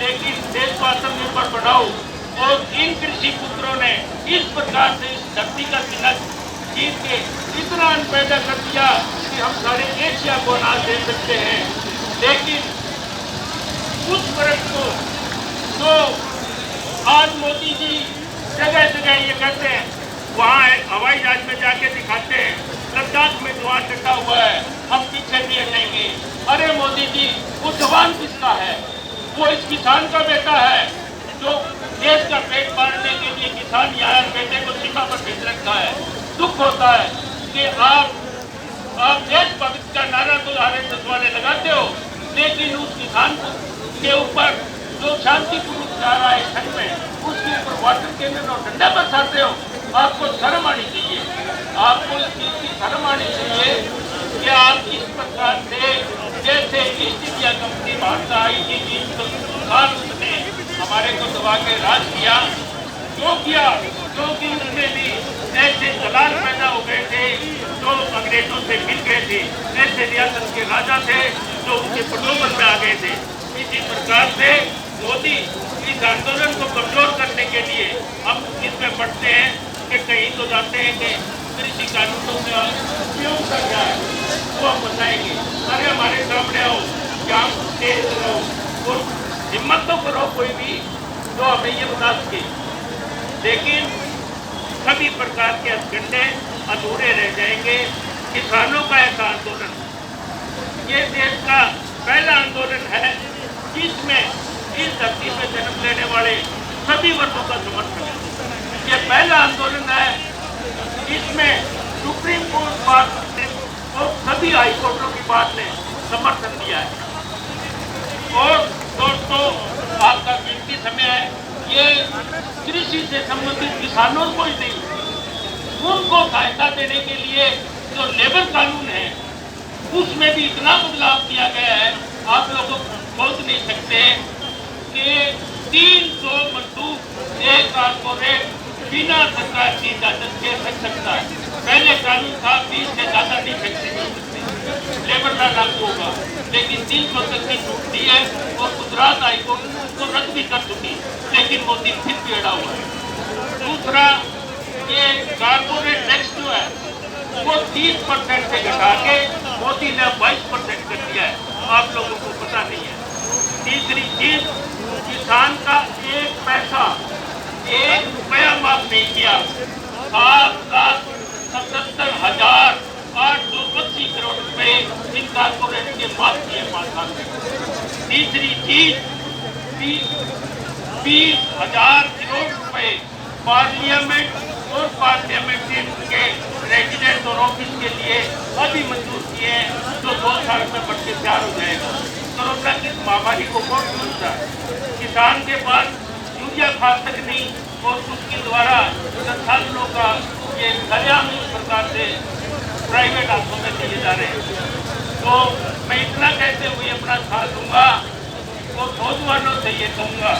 लेकिन देश को आत्मनिर्भर बनाओ। और इन कृषि पुत्रों ने इस प्रकार से इस धरती का तिलक जीत के इतना अन्न पैदा कर दिया कि हम सारे एशिया को अनाज दे सकते हैं। लेकिन उस वर्ग को जो आज मोदी जी जगह जगह ये कहते हैं, वहाँ हवाई जहाज में जाके दिखाते हैं लद्दाख में धुआं टटा हुआ है, हम पीछे नहीं हटेंगे। अरे मोदी जी, वो जवान किसका है? वो इस किसान का बेटा है जो देश का पेट पालने के लिए किसान यहाँ बेटे को सीमा पर भेज रखा है। दुख होता है कि आप देशभक्त का नारा तो RSS वाले लगाते हो, लेकिन उस किसान के ऊपर जो शांतिपूर्वक जा रहा है ठंड में, उसके ऊपर वाटर कैनन और डंडा बरसाते हो। आपको शर्म आनी चाहिए, आपको इस चीज की शर्म आनी चाहिए कि आप इस प्रकार से जैसे ईस्ट इंडिया कंपनी भाषा ITG ने हमारे को दबा के राज किया, क्योंकि उसमें भी ऐसे दलाल पैदा हो गए थे जो अंग्रेजों से मिल गए थे, ऐसे रियासत के राजा थे जो उनके प्रलोभन में आ गए थे। इसी प्रकार से मोदी इस आंदोलन को कमजोर करने के लिए हम इसमें पढ़ते हैं कि कहीं तो जाते हैं कि कृषि कानूनों का उपयोग कर रहा है, वो हम बताएंगे। अरे हमारे सामने आओ, क्या तेज करो और हिम्मत तो करो कोई भी जो हमें ये बता सके। लेकिन सभी प्रकार के हथकंडे अधूरे रह जाएंगे। किसानों का ऐसा आंदोलन ये देश का पहला आंदोलन है जिसमें इस धरती में जन्म लेने वाले सभी वर्गों का समर्थन है। ये पहला आंदोलन है इसमें सुप्रीम कोर्ट बात और सभी हाईकोर्टों की बात ने समर्थन दिया है। और दोस्तों, आपका कीमती समय है, ये कृषि से संबंधित किसानों को ही नहीं, उनको सहायता देने के लिए जो लेबर कानून है उसमें भी इतना बदलाव किया गया है, आप लोग सोच नहीं सकते कि 300 मजदूर एक कारपोरेट बिना सरकार की इजाजत के रख सकता है। पहले कानून था 20 से ज्यादा नहीं सकते, लेबर लॉ लागू होगा, लेकिन 300 तक की छूट दी है और गुजरात हाईकोर्ट को रद्द भी कर चुकी, लेकिन मोदी फिर भी अड़ा हुआ है। दूसरा, ये कारपोरेट टैक्स जो है वो 30% से घटा के मोदी ने 22% कर दिया है, आप लोगों को पता नहीं है। तीसरी चीज, किसान का एक पैसा, 1 रुपया माफ नहीं किया, 7,77,880 करोड़ रुपए इन कारपोरेट के माफ किए 5 साल में। तीसरी चीज, 20,000 करोड़ रुपए पार्लियामेंट और पार्लियामेंटेरियन के रेजिडेंट और ऑफिस के लिए अभी मंजूर किए हैं, जो 2 साल में बढ़ के 4 हो जाएगा। कोरोना की महामारी को कौन समझता? किसान के पास यूरिया खाद तक नहीं और उसके द्वारा संसाधनों का ये दरियाम इस प्रकार से प्राइवेट हाथों में दिए जा रहे हैं। तो मैं इतना कहते हुए अपना साथ दूंगा और नौजवानों से ये कहूँगा